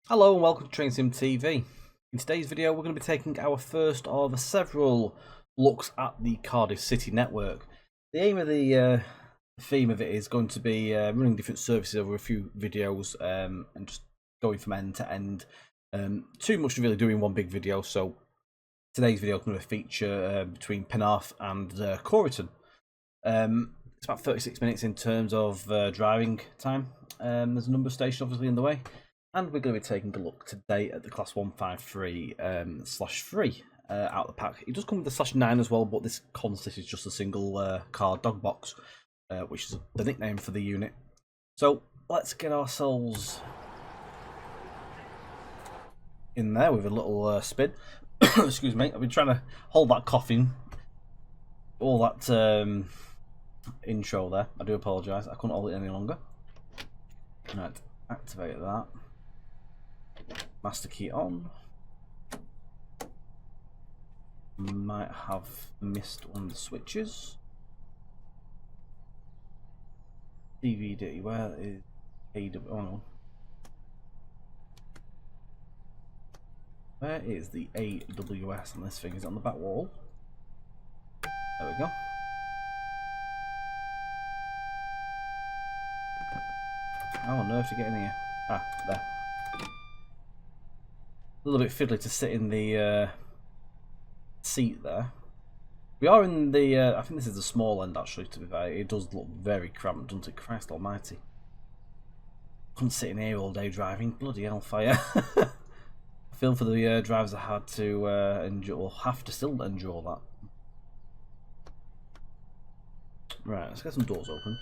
Hello and welcome to Train Sim TV. In today's video we're going to be taking our first of several looks at the Cardiff City Network. The aim of the theme of it is going to be running different services over a few videos and just going from end to end. Too much to really do in one big video, so today's video is going to feature between Penarth and Coryton. It's about 36 minutes in terms of driving time. There's a number of stations obviously in the way. And we're going to be taking a look today at the Class 153/3 out of the pack. It does come with the /9 as well, but this consists is just a single car dog box, which is the nickname for the unit. So let's get ourselves in there with a little spin. Excuse me, I've been trying to hold that coughing, all that intro there. I do apologise, I couldn't hold it any longer. Right, activate that. Master key on. Might have missed one of the switches. DVD, where is AW? Oh no. Where is the AWS on this thing? Is it on the back wall? There we go. How on earth to get in here? Ah, there. A little bit fiddly to sit in the seat there. We are in the, I think this is the small end actually, to be fair. It does look very cramped, doesn't it? Christ almighty. Couldn't sit in here all day driving, bloody hellfire. I feel for the drivers that had to endure, or have to still endure that. Right, let's get some doors open.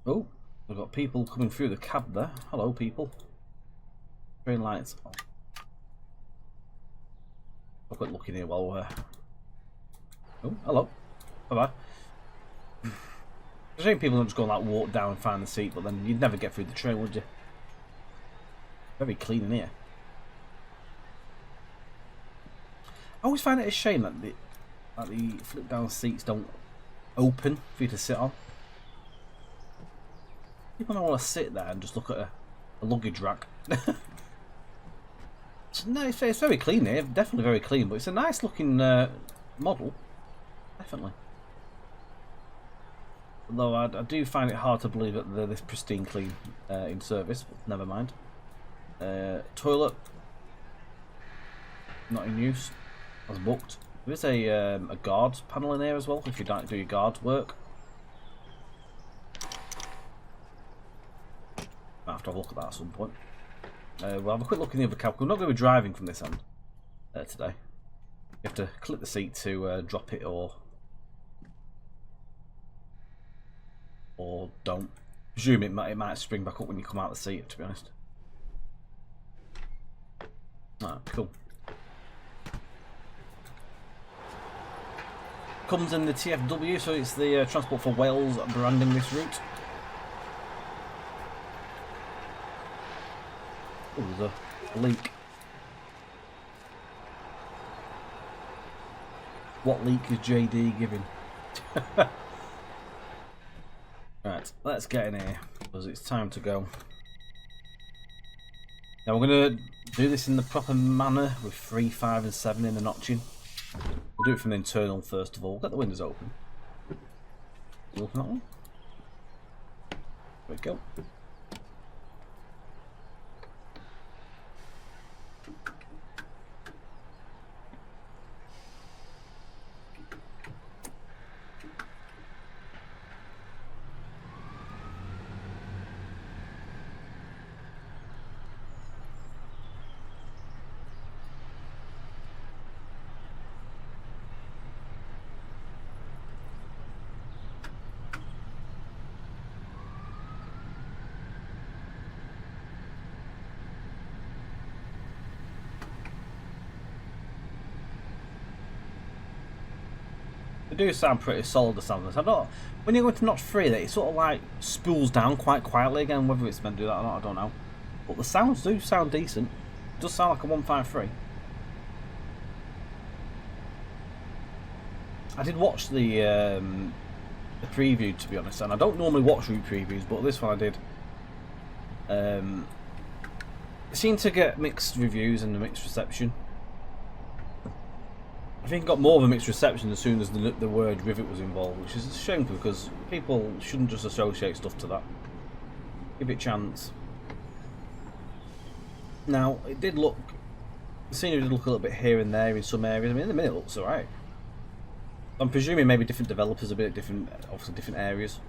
Oh, we've got people coming through the cab there. Hello, people. Train lights on. I'll quit looking here while we're... Oh, hello. Bye-bye. There's any people that just go like walk down and find the seat, but then you'd never get through the train, would you? Very clean in here. I always find it a shame that the flip down seats don't open for you to sit on. People don't want to sit there and just look at a luggage rack. No, it's very clean here, definitely very clean, but it's a nice looking model, definitely. Although I do find it hard to believe that they're this pristine clean in service, but never mind. Toilet, not in use, as booked. There is a guard panel in here as well, if you don't do your guard work. Might have to have a look at that at some point. We'll have a quick look in the other cab. We're not going to be driving from this end today. You have to click the seat to drop it or don't. Presume it might spring back up when you come out of the seat, to be honest. Alright, cool. Comes in the TFW, so it's the Transport for Wales branding this route. Oh, there's a leak. What leak is JD giving? Right, let's get in here, because it's time to go. Now we're going to do this in the proper manner, with 3, 5 and 7 in the notching. We'll do it from the internal first of all. Get the windows open. You open that one? There we go. They do sound pretty solid, the sound. I don't. When you go to notch 3, it sort of like spools down quite quietly again. Whether it's meant to do that or not, I don't know. But the sounds do sound decent. It does sound like a 153. I did watch the preview, to be honest, and I don't normally watch route previews, but this one I did. It seemed to get mixed reviews and a mixed reception. I think it got more of a mixed reception as soon as the word rivet was involved, which is a shame because people shouldn't just associate stuff to that. Give it a chance. Now, it did look... The scenery did look a little bit here and there in some areas. I mean, in the minute it looks alright. I'm presuming maybe different developers, a bit different, obviously different areas.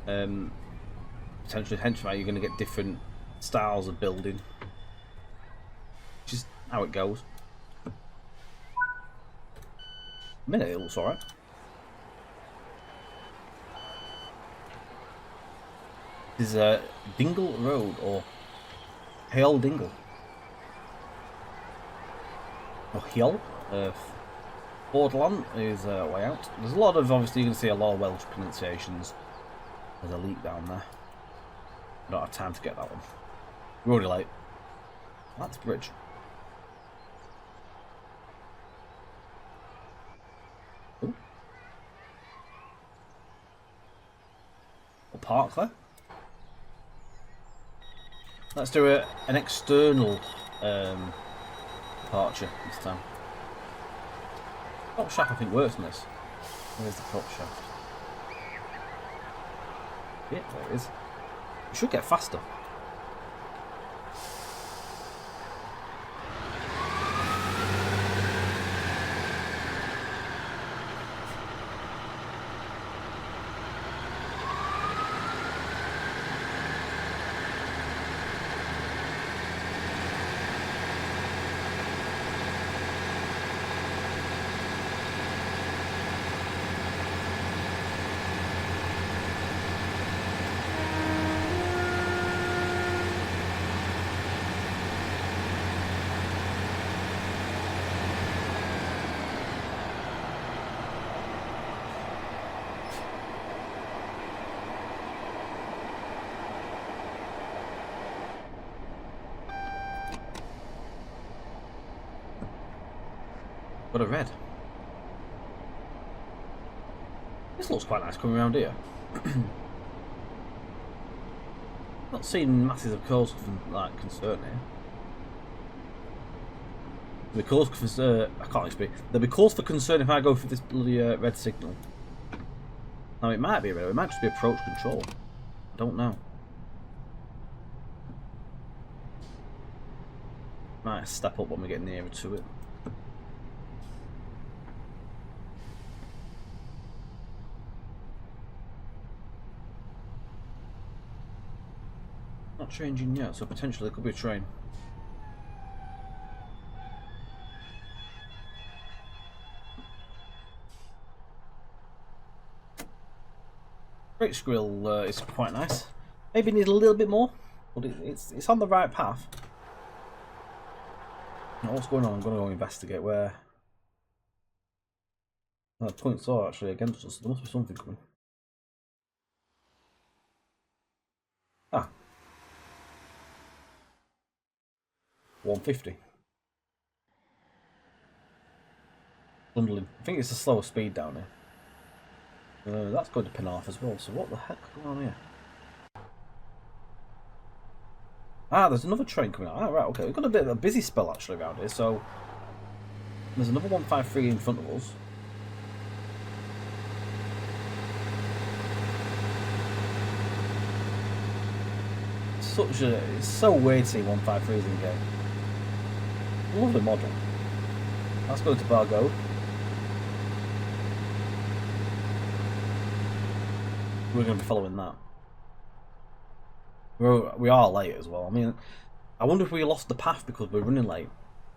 Potentially, hence why you're going to get different styles of building. Which is how it goes. A minute it looks alright. This is Dingle Road, or Hale Dingle. Or Hill. Borderland is way out. There's a lot of, obviously, you can see a lot of Welsh pronunciations. There's a leak down there. I don't have time to get that one. We're already late. That's the bridge. Ooh. A park there. Let's do an external departure this time. Prop shaft I think works in this. Where's the prop shaft? Yeah, there it is. It should get faster. Got a red. This looks quite nice coming around here. Not seeing masses of cause of like concern here. There'll be cause for concern. I can't speak. There'll be cause for concern if I go for this bloody red signal. Now it might be red. It might just be approach control. I don't know. Might step up when we get nearer to it. Not changing yet, so potentially there could be a train. Brake grill is quite nice. Maybe need a little bit more, but it's on the right path. Now, what's going on? I'm going to go investigate where. Points are actually against us. There must be something coming. Ah. 150. Sunderland. I think it's a slower speed down here. That's going to Penarth as well, so what the heck is going on here? Ah, there's another train coming out. Ah, right, okay. We've got a bit of a busy spell actually around here, so there's another 153 in front of us. It's so weird seeing 153s in the game. Lovely model. Let's go to Bargo. We're going to be following that. We are late as well. I mean, I wonder if we lost the path because we're running late.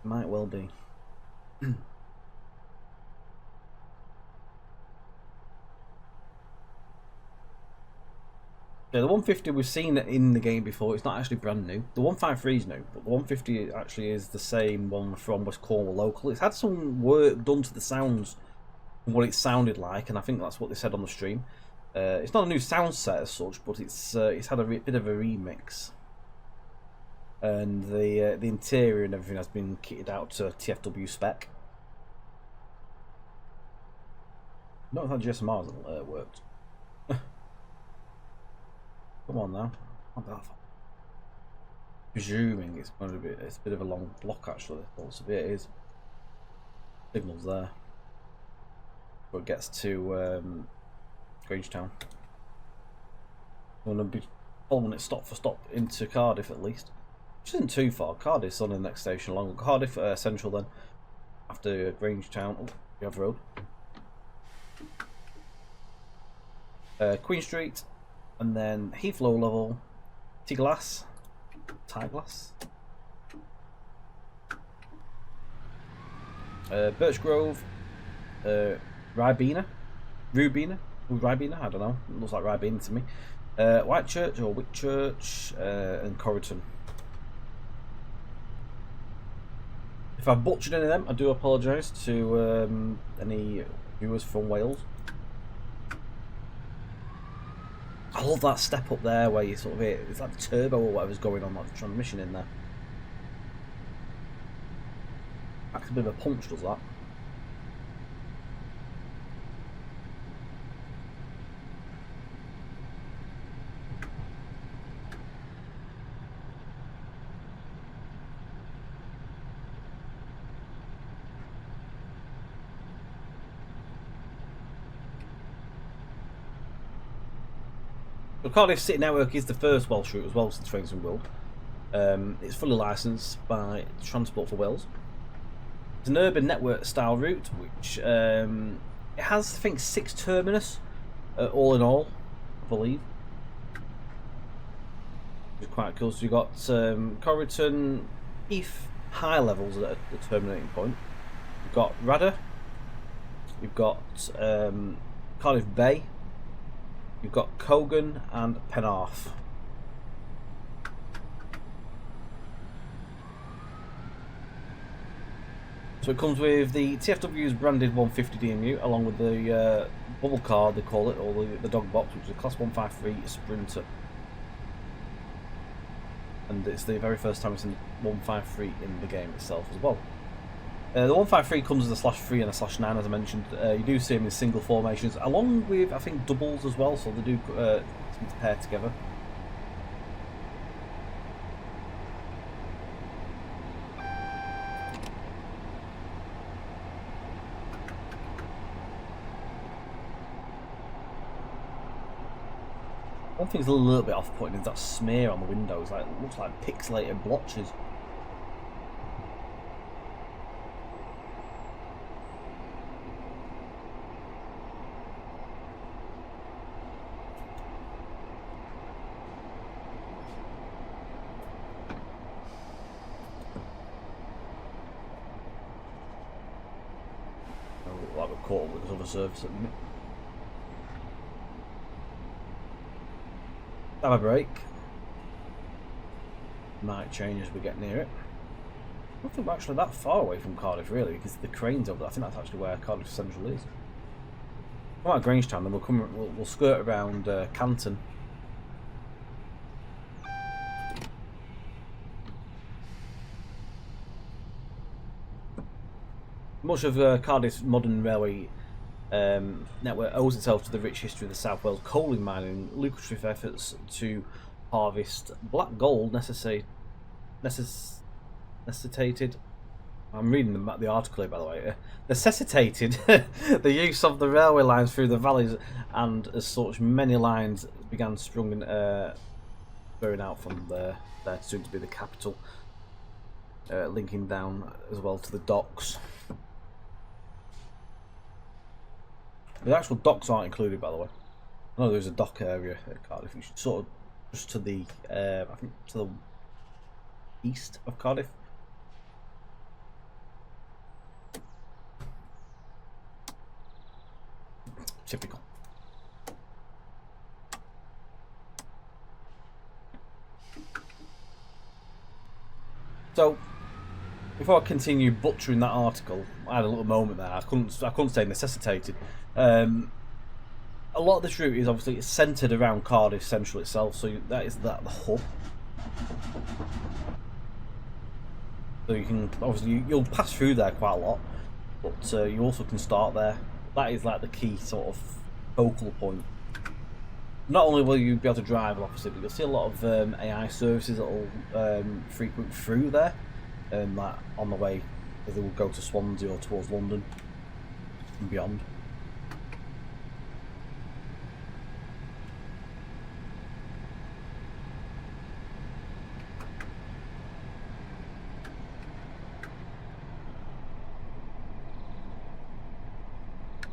Might well be. Yeah, the 150 we've seen it in the game before. It's not actually brand new. The 153 is new, but the 150 actually is the same one from West Cornwall local. It's had some work done to the sounds, what it sounded like, and I think that's what they said on the stream. It's not a new sound set as such, but it's had a bit of a remix. and the interior and everything has been kitted out to TFW spec. Not how GSMR's worked. Come on now. Not that far. Presuming it's going to be, it's a bit of a long block actually. Also, it is. Signals there. Before it gets to Grangetown. I'm going to be following it stop for stop into Cardiff at least. Which isn't too far. Cardiff's on the next station along. Cardiff Central then. After Grangetown. Oh, we have road. Queen Street. And then Heathlow level. Tiglass. Birch Grove. Ribena. I don't know. It looks like Ribena to me. Whitechurch or Whitchurch and Coryton. If I've butchered any of them, I do apologise to any viewers from Wales. I love that step up there where you sort of hit, it's like the turbo or whatever's going on, like the transmission in there. That's a bit of a punch, does that? The Cardiff City Network is the first Welsh route as well since Trains and World. It's fully licensed by Transport for Wales. It's an urban network style route, which it has, I think, 6 terminus, all in all, I believe. Which is quite cool. So you've got Coryton, Heath, high levels at the terminating point. You've got Rada. You've got Cardiff Bay. You've got Cogan and Penarth. So it comes with the TFW's branded 150 DMU along with the bubble car, they call it, or the dog box, which is a Class 153 Sprinter. And it's the very first time it's in 153 in the game itself as well. The 153 comes with a /3 and a /9, as I mentioned. You do see them in single formations, along with, I think, doubles as well, so they do seem to pair together. One thing's a little bit off-putting is that smear on the windows. Like, it looks like pixelated blotches. Like we're caught up with this other service at the minute. Have a break. Might change as we get near it. I don't think we're actually that far away from Cardiff really, because the crane's over there. I think that's actually where Cardiff Central is. Come out of Grangetown, then we'll skirt around Canton. Much of Cardiff's modern railway network owes itself to the rich history of the South Wales coaling mining, lucrative efforts to harvest black gold necessitated. I'm reading the article here, by the way. Necessitated the use of the railway lines through the valleys, and as such, many lines began sprung spurring out from there soon to be the capital, linking down as well to the docks. The actual docks aren't included, by the way. I know there's a dock area at Cardiff, which is sort of just to the, I think, to the east of Cardiff. Typical. So, before I continue butchering that article, I had a little moment there. I couldn't say necessitated. A lot of this route is obviously centred around Cardiff Central itself, so that is the hub. So you can obviously you'll pass through there quite a lot, but you also can start there. That is like the key sort of focal point. Not only will you be able to drive, obviously, but you'll see a lot of AI services that will frequent through there, like on the way, as they will go to Swansea or towards London and beyond.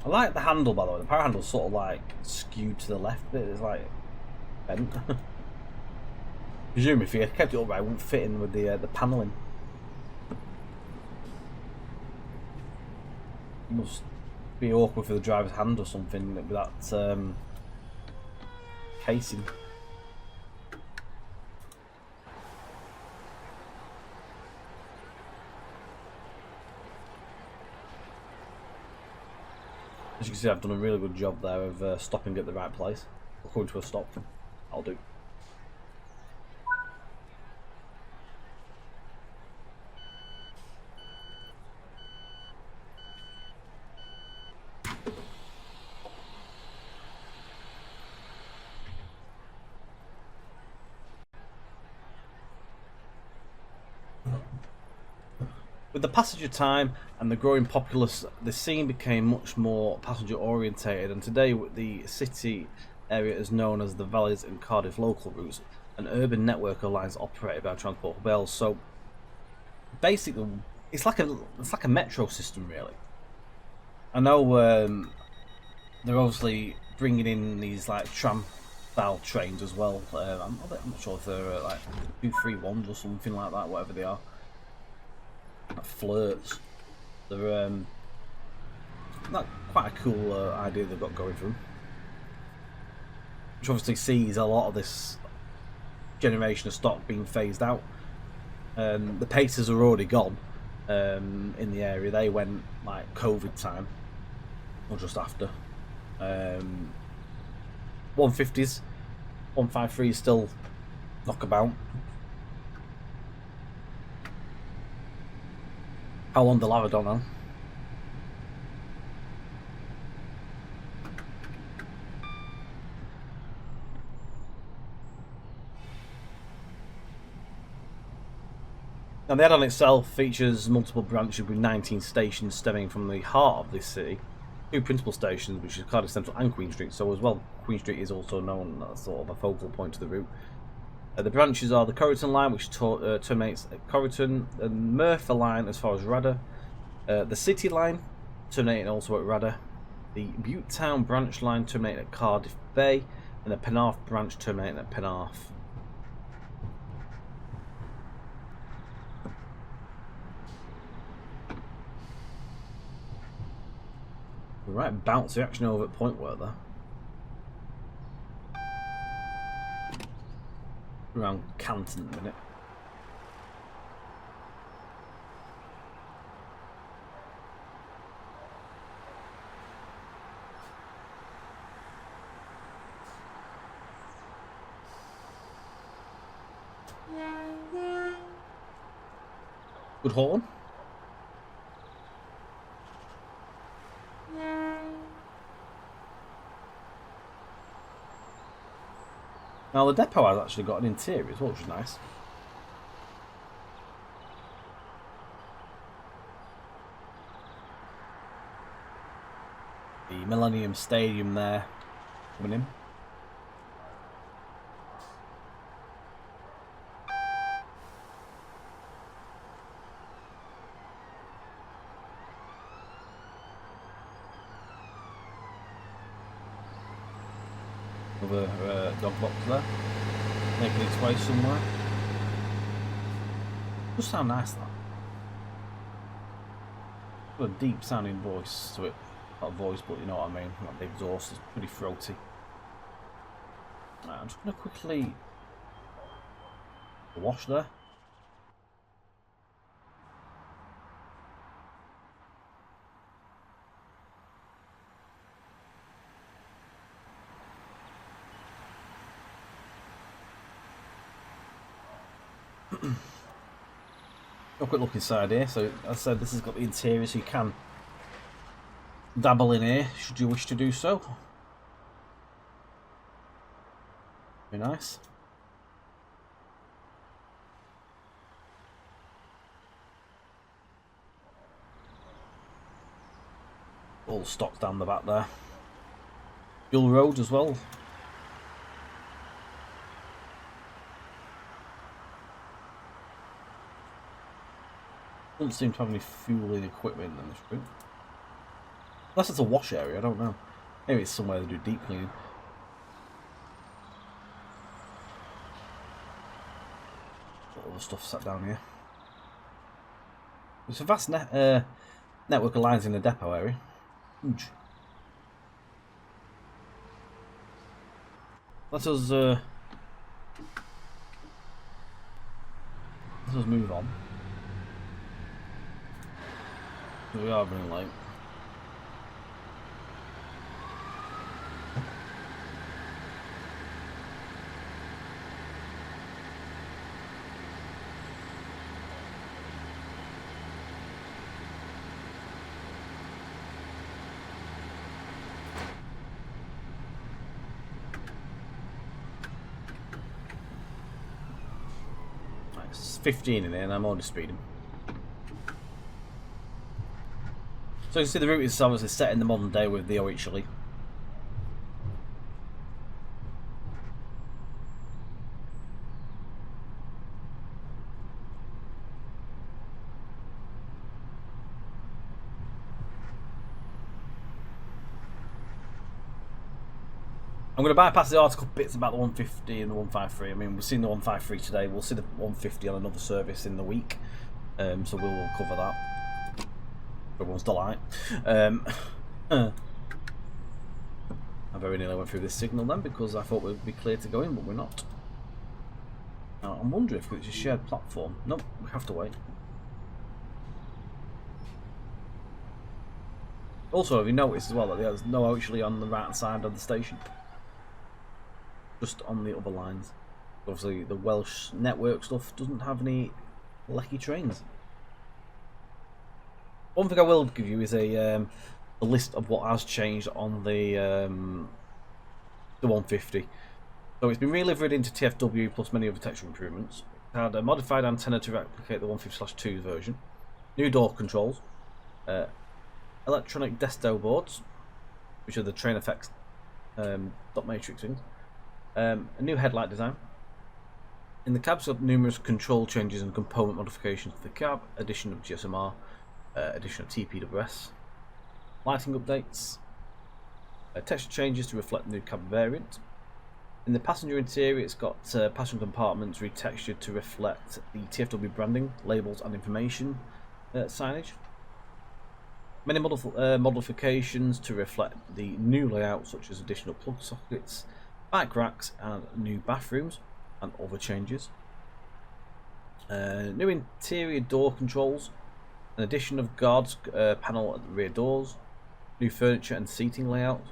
I like the handle, by the way. The power handle's sort of like skewed to the left a bit. It's like bent. Presume if you kept it upright, it wouldn't fit in with the panelling. It must be awkward for the driver's hand or something with that casing. As you can see, I've done a really good job there of stopping at the right place. Or coming to a stop. I'll do. With the passage of time and the growing populace, the scene became much more passenger orientated, and today the city area is known as the Valleys and Cardiff local routes, an urban network of lines operated by Transport for Wales. So basically, it's like a metro system, really. I know they're obviously bringing in these like tram style trains as well. I'm not sure if they're like 231s or something like that, whatever they are. Flirts. They're not quite a cool idea they've got going for them. Which obviously sees a lot of this generation of stock being phased out. The Pacers are already gone in the area. They went like COVID time, or just after. 150s, 153s still knockabout. How long they'll have, I don't know. Now, the add-on itself features multiple branches with 19 stations stemming from the heart of this city. 2 principal stations, which is Cardiff Central and Queen Street. So as well, Queen Street is also known as sort of a focal point to the route. The branches are the Coryton line, which terminates at Coryton, the Merthyr line as far as Rudder, the City line, terminating also at Rudder, the Butte Town branch line terminating at Cardiff Bay, and the Penarth branch terminating at Penarth. Right, bouncy action over at Pointworth there. Around Canton in a minute. Good horn. Now the depot has actually got an interior as well, which is nice. The Millennium Stadium there coming in. Another dog box there, making its way somewhere. Does sound nice, that. Got a deep sounding voice to it. Not a voice, but you know what I mean. Like the exhaust is pretty throaty. Right, I'm just going to quickly wash there. A quick look inside here. So as I said, this has got the interior, so you can dabble in here should you wish to do so. Very nice. All stock down the back there. Dual roads as well. Doesn't seem to have any fueling equipment in this route. Unless it's a wash area, I don't know. Maybe it's somewhere they do deep cleaning. All the stuff set down here. It's a vast network of lines in the depot area. Huge. Let us move on. We are running late. It's 15 in there and I'm already speeding. So you can see the route is obviously set in the modern day with the OHLE. I'm going to bypass the article bits about the 150 and the 153. I mean, we've seen the 153 today. We'll see the 150 on another service in the week. So we'll cover that. Everyone's delight. I very nearly went through this signal then because I thought we'd be clear to go in, but we're not. Now, I'm wondering if it's a shared platform. Nope, we have to wait. Also, have you noticed as well that there's no actually on the right side of the station? Just on the other lines. Obviously, the Welsh network stuff doesn't have any lecky trains. One thing I will give you is a list of what has changed on the 150. So it's been re-delivered into TFW plus many other texture improvements. It had a modified antenna to replicate the 150/2 version, new door controls, electronic desto boards, which are the train effects dot matrix things, a new headlight design. In the cab's got numerous control changes and component modifications to the cab, addition of GSMR, addition of TPWS, lighting updates, texture changes to reflect the new cabin variant. In the passenger interior, it's got passenger compartments retextured to reflect the TFW branding, labels and information signage. Many modifications to reflect the new layout, such as additional plug sockets, bike racks and new bathrooms, and other changes. New interior door controls, an addition of guards panel at the rear doors, new furniture and seating layout,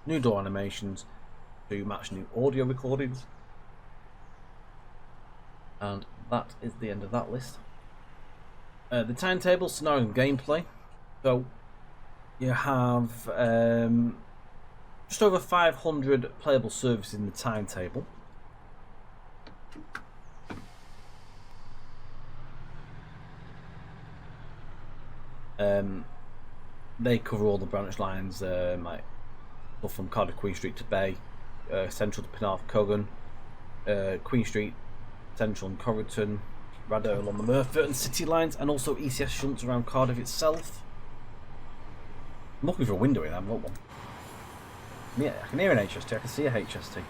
new door animations to match new audio recordings, and that is the end of that list. The timetable, scenario and gameplay. So you have just over 500 playable services in the timetable. They cover all the branch lines, like from Cardiff Queen Street to Bay, Central to Penarth and Coryton, Queen Street, Central and Coryton, Rado along the Penarth and City lines, and also ECS shunts around Cardiff itself. I'm looking for a window in, I haven't got one. Yeah, I can hear an HST, I can see a HST.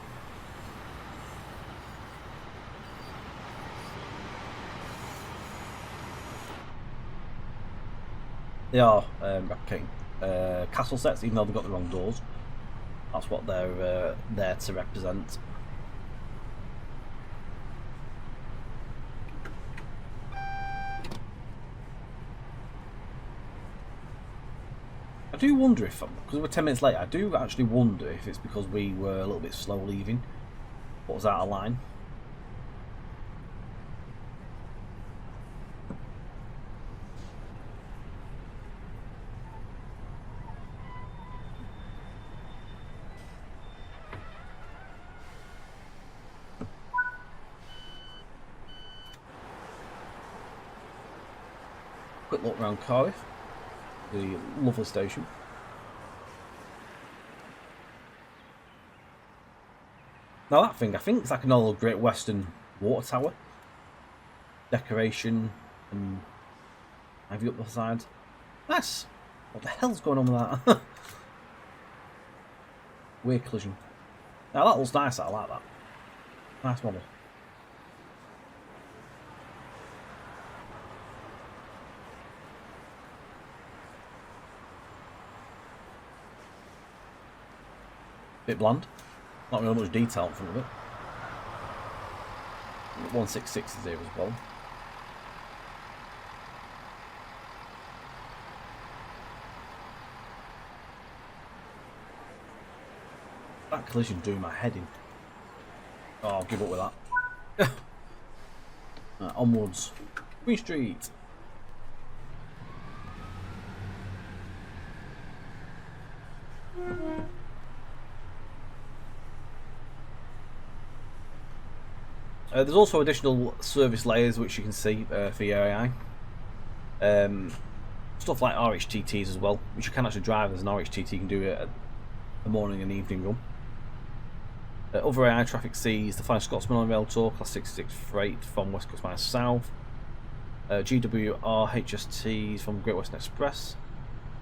They are replicating castle sets, even though they've got the wrong doors. That's what they're there to represent. I do wonder if, because we're 10 minutes late, I do actually wonder if it's because we were a little bit slow leaving. What was out of line? look around Cardiff, the lovely station. Now that thing, I think it's like an old Great Western water tower. Decoration and ivy up the side. Nice. What the hell's going on with that? Weird collision. Now that looks nice, I like that. Nice model. Bit bland. Not really much detail in front of it. 166 is here as well. That collision doing my head in. Oh, I'll give up with that. Onwards. Queen Street. There's also additional service layers which you can see for your AI. Stuff like RHTTs as well, which you can actually drive as an RHTT. You can do it at the morning and evening run. Other AI traffic sees the Flying Scotsman on rail tour, Class 66 freight from West Coast Mine South. GWR HSTs from Great Western Express.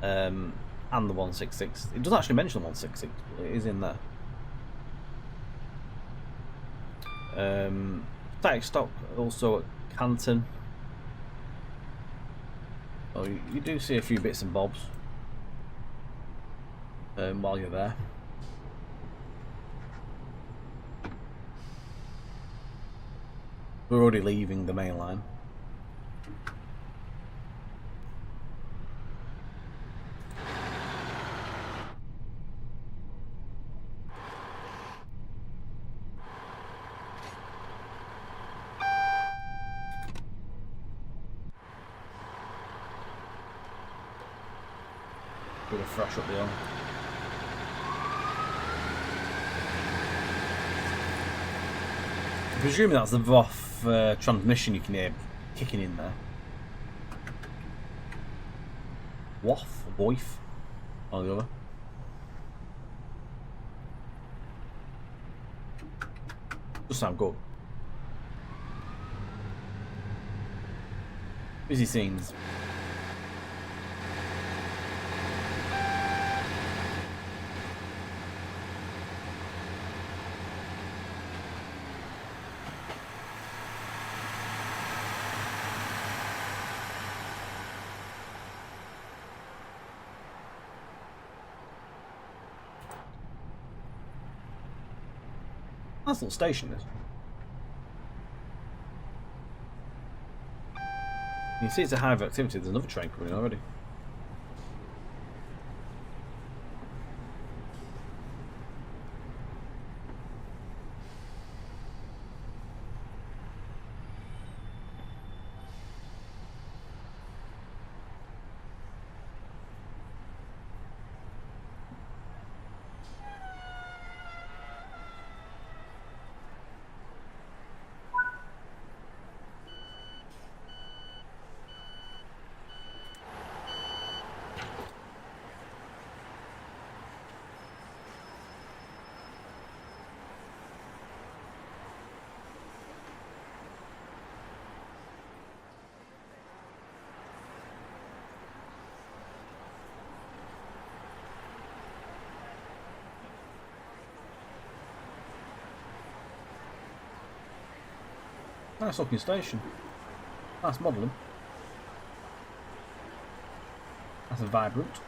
And the 166. It doesn't actually mention the 166, but it is in there. Static stock also at Canton. Oh, you do see a few bits and bobs while you're there. We're already leaving the main line. Bit of fresh up the hill. Presuming that's the Voth transmission you can hear kicking in there. Woff or Voith, or the other. Does sound good. Busy scenes. Nice little station, this. You can see it's a hive of activity. There's another train coming in already. Nice looking station. Nice modelling. That's a vibrant.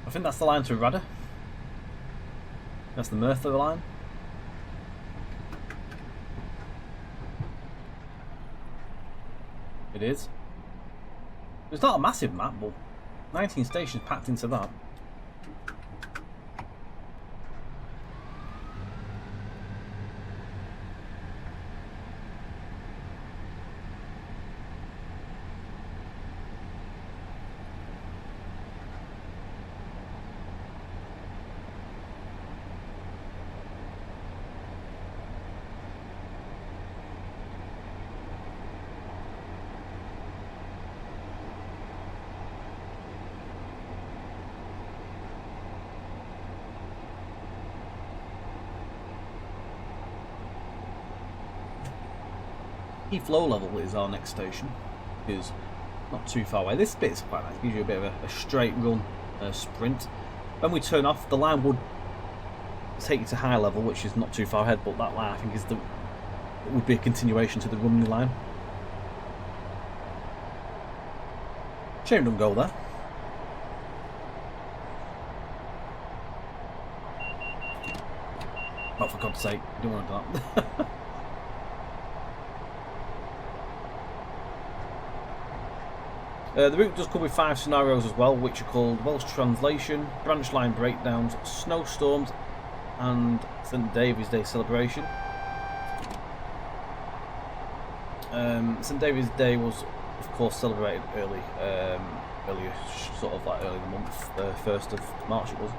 I think that's the line to Rudder. That's the Merthyr line. It is. It's not a massive map, but 19 stations packed into that. Low level is our next station. It's not too far away. This bit's quite nice. Gives you a bit of a straight run sprint. When we turn off, the line would take you to high level, which is not too far ahead. But that line, I think, would be a continuation to the Rumney line. Shame don't go there. Oh, for God's sake, you don't want to do that. The route does come with 5 scenarios as well, which are called Welsh Translation, Branch Line Breakdowns, Snowstorms, and St David's Day Celebration. St David's Day was, of course, celebrated earlier, sort of like early in the month, 1st of March it was.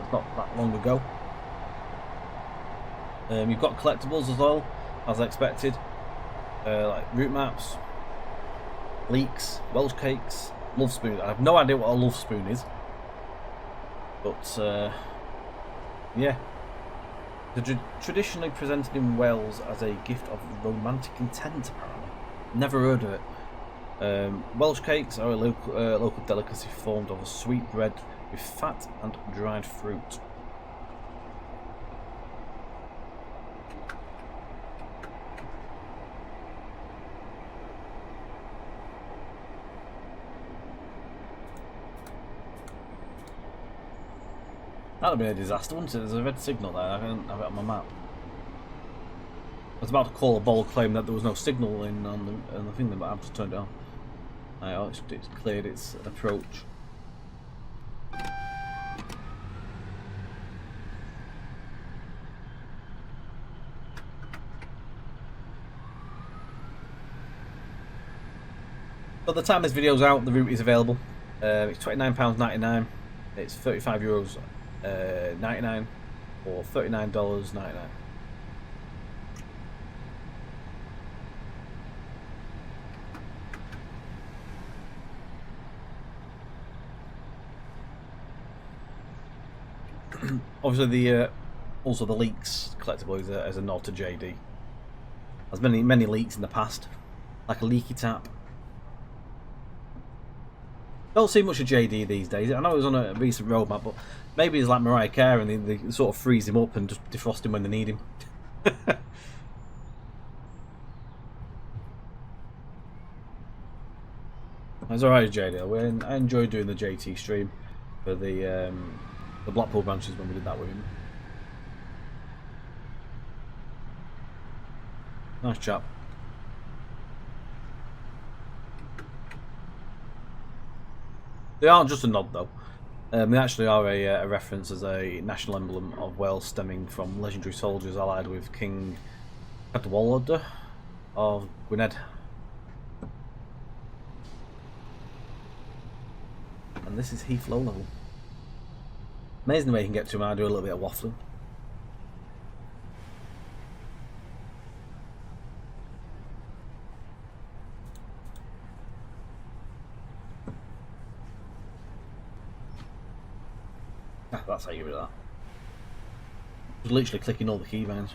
It's not that long ago. You've got collectibles as well, as expected, like route maps, leeks, Welsh cakes, love spoon. I have no idea what a love spoon is, but yeah, they're traditionally presented in Wales as a gift of romantic intent. Apparently, never heard of it. Welsh cakes are a local delicacy formed of a sweet bread with fat and dried fruit. That'd have been a disaster, wouldn't it? There's a red signal there. I don't have it on my map. I was about to call a bold claim that there was no signal on the thing, but I've just turned it on. It's cleared its approach. By the time this video's out, the route is available. It's £29.99. It's €35.99 or $39.99. Obviously, also the leaks collectible is as a nod to JD. There's many leaks in the past, like a leaky tap. Don't see much of JD these days. I know it was on a recent roadmap, but maybe it's like Mariah Carey and they sort of freeze him up and just defrost him when they need him. It's alright, JD. I enjoyed doing the JT stream for the Blackpool branches when we did that with him. Nice chap. They aren't just a nod though. They actually are a reference as a national emblem of Wales, stemming from legendary soldiers allied with King Cadwallader of Gwynedd. And this is Heath low level. Amazing the way you can get to him. I do a little bit of waffling. That's how you do that. Just literally clicking all the keybinds.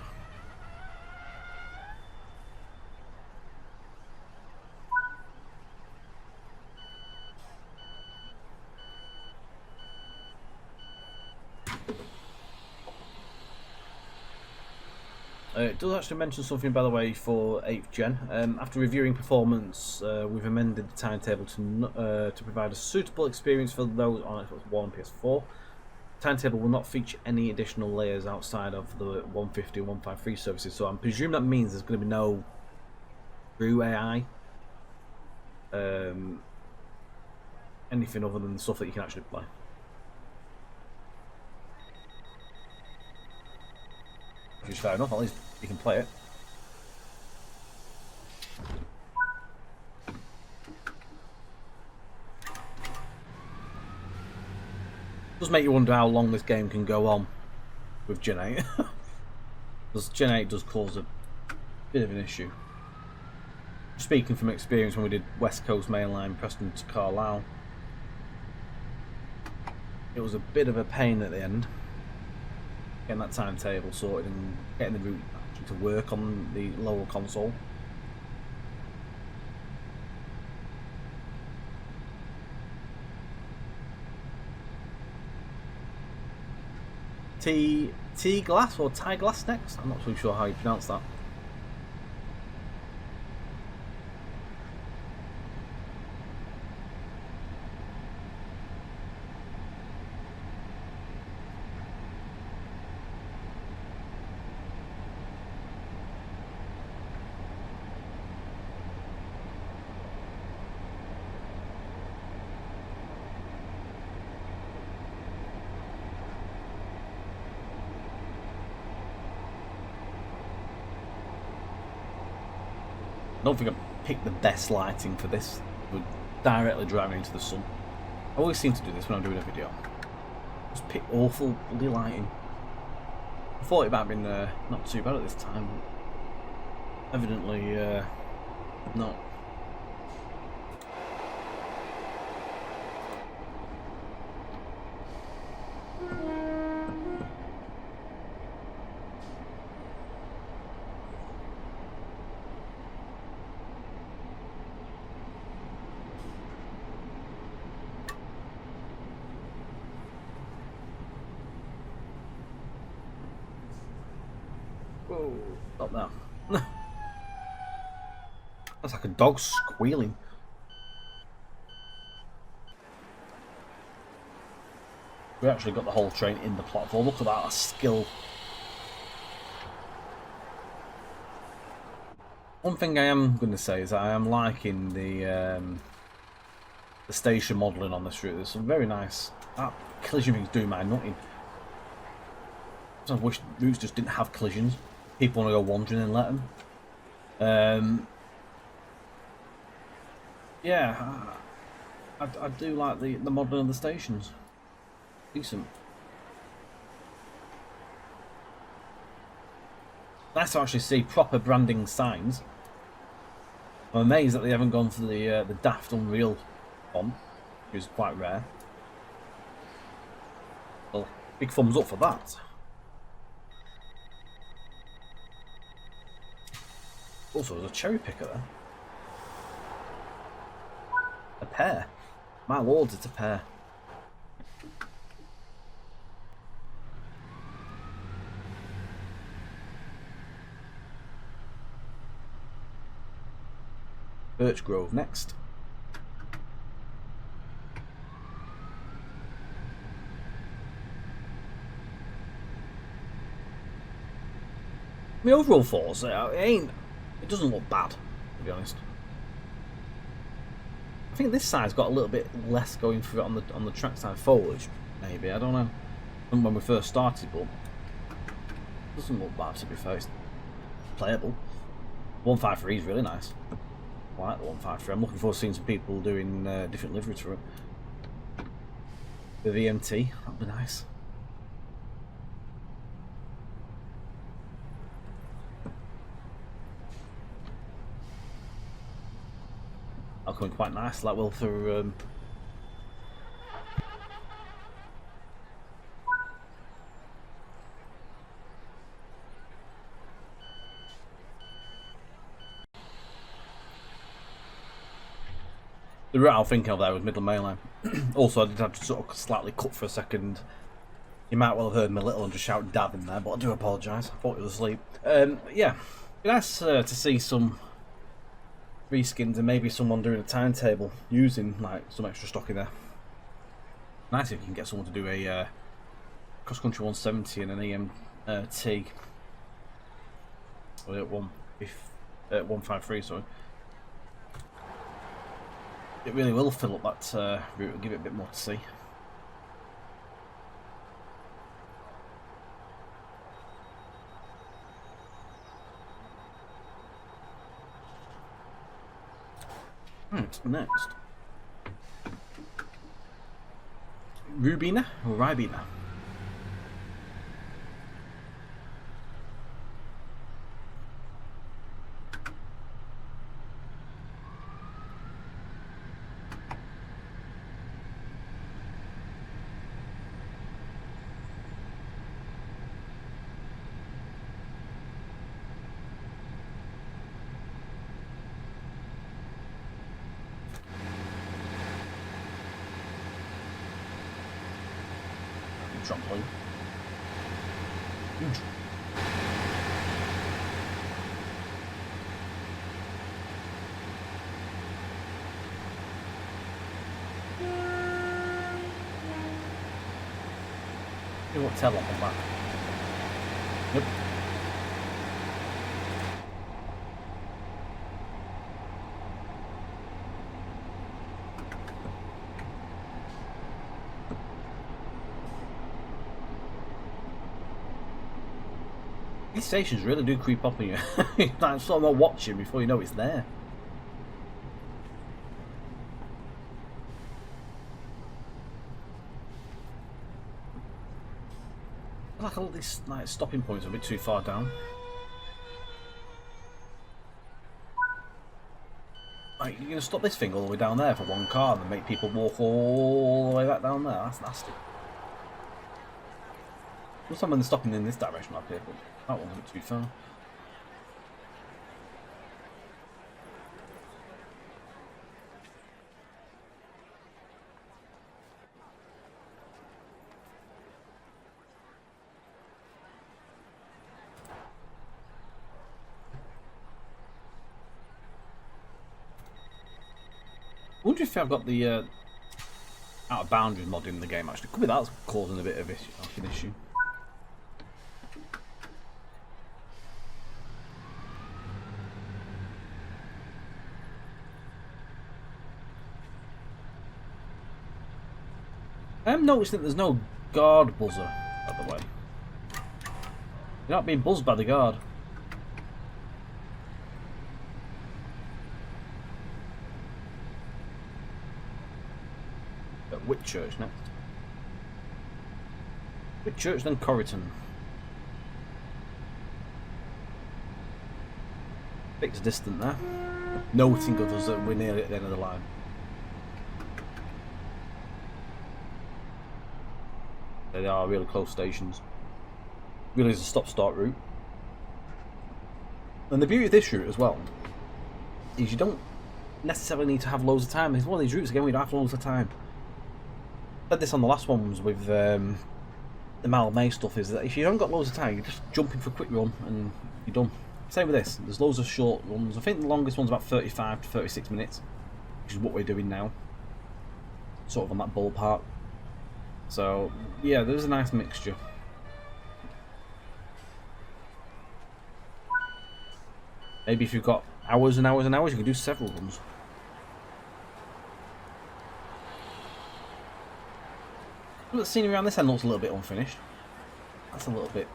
It does actually mention something, by the way, for 8th Gen. After reviewing performance, we've amended the timetable to provide a suitable experience for those on Xbox One and PS4. timetable will not feature any additional layers outside of the 150 and 153 services, so I'm presuming that means there's going to be no through AI, anything other than the stuff that you can actually play. Which is fair enough, at least you can play it. Does make you wonder how long this game can go on with Gen 8. Because Gen 8 does cause a bit of an issue. Speaking from experience, when we did West Coast Mainline Preston to Carlisle, it was a bit of a pain at the end getting that timetable sorted and getting the route actually to work on the lower console. T glass or Tie glass next? I'm not too sure how you pronounce that. I don't think I picked the best lighting for this. We're directly driving into the sun. I always seem to do this when I'm doing a video. Just pick awful bloody lighting. I thought it might have been not too bad at this time, but evidently not. Whoa, stop now. That's like a dog squealing. We actually got the whole train in the platform. Look at that skill. One thing I am going to say is that I am liking the station modelling on this route. There's some very nice. That collision thing's doing my nutting. I wish routes just didn't have collisions. People want to go wandering and let them. Yeah, I do like the modelling of the stations. Decent. Nice to actually see proper branding signs. I'm amazed that they haven't gone for the daft Unreal one, which is quite rare. Well, big thumbs up for that. Also, there's a cherry picker there. A pear. My lords, it's a pear. Birch Grove next. The overall thoughts, it doesn't look bad, to be honest. I think this side's got a little bit less going for it on the trackside foliage, maybe, I don't know, than when we first started, but it doesn't look bad, to be fair. It's playable. 153 is really nice. I like the 153. I'm looking forward to seeing some people doing different liveries for it. The VMT, that'd be nice. That'll come in quite nice, that will, for the route I was thinking of there was Midland Mainline. Also, I did have to sort of slightly cut for a second. You might well have heard me a little and just shout dab in there, but I do apologise. I thought he was asleep. Yeah, it'd be nice to see some reskins and maybe someone doing a timetable using like some extra stock in there. Nice if you can get someone to do a cross country 170 and an EMT. Or 153, sorry. It really will fill up that route and give it a bit more to see. Right, next. Rubina or Ribena? Drop point. Huge. You won't tell on that. Yep. These stations really do creep up on you. Like sort of watching before you know it's there. Like all these like stopping points are a bit too far down. Like you're gonna stop this thing all the way down there for one car and then make people walk all the way back down there. That's nasty. There's someone stopping in this direction up here, but that one's a bit too far. I wonder if I've got the out of boundaries mod in the game actually. Could be that's causing a bit of an issue. I'm noticing that there's no guard buzzer, by the way. You're not being buzzed by the guard. At Whitchurch next. Whitchurch, then Coryton. Bit distant there. Noting of us that we're nearly at the end of the line. They are really close stations. Really is a stop-start route. And the beauty of this route as well is you don't necessarily need to have loads of time. It's one of these routes again where you don't have loads of time. I said this on the last ones with the Mile May stuff, is that if you haven't got loads of time, you just jump in for a quick run and you're done. Same with this. There's loads of short runs. I think the longest one's about 35 to 36 minutes, which is what we're doing now. Sort of on that ballpark. So, yeah, there's a nice mixture. Maybe if you've got hours and hours and hours, you can do several runs. The scenery around this end looks a little bit unfinished. That's a little bit,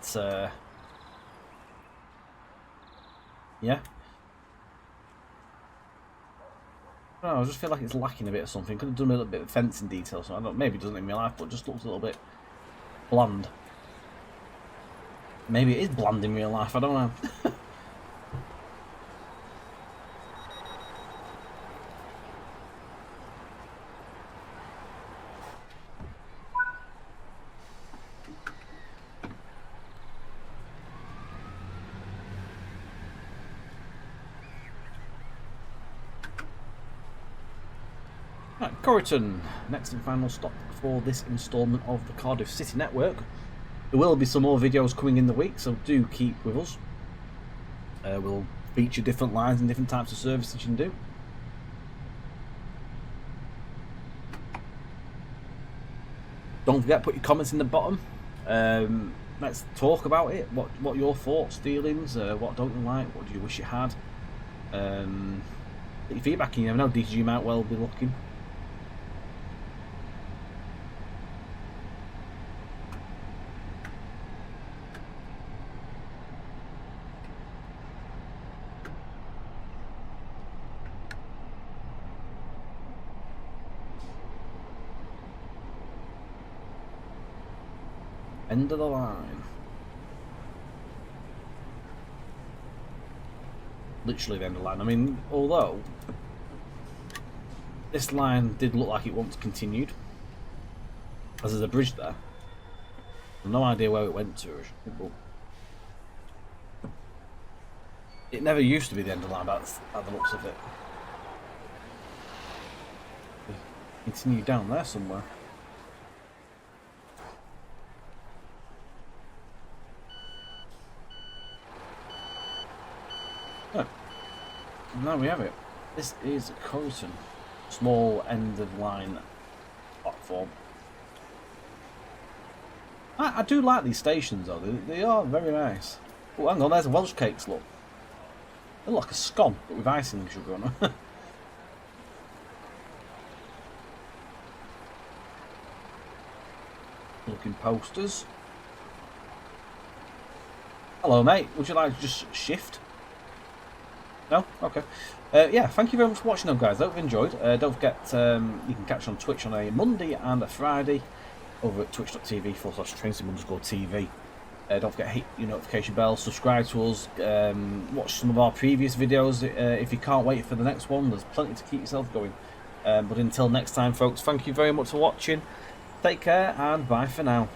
yeah. I just feel like it's lacking a bit of something. Could have done a little bit of fencing detail, so I don't. Maybe it doesn't in real life, but it just looks a little bit bland. Maybe it is bland in real life. I don't know. Right, Coryton, next and final stop for this instalment of the Cardiff City Network. There will be some more videos coming in the week, so do keep with us. We'll feature different lines and different types of services you can do. Don't forget, put your comments in the bottom. Let's talk about it. What your thoughts, feelings? What don't you like? What do you wish you had? Get your feedback. You never know. DG might well be looking. End of the line. Literally the end of the line. I mean, although this line did look like it once continued, as there's a bridge there. No idea where it went to. It never used to be the end of the line, by the looks of it. Continue down there somewhere. Oh. And there we have it. This is Coryton. Small end of line platform. I do like these stations though, they are very nice. Oh, hang on, there's Welsh cakes, look. They look like a scone, but with icing sugar on them. Looking posters. Hello mate, would you like to just shift? No? Okay. Yeah, thank you very much for watching though guys, I hope you enjoyed. Don't forget, you can catch on Twitch on a Monday and a Friday over at twitch.tv/trainsym_TV. Don't forget to hit your notification bell, subscribe to us, watch some of our previous videos if you can't wait for the next one. There's plenty to keep yourself going. But until next time folks, thank you very much for watching. Take care and bye for now.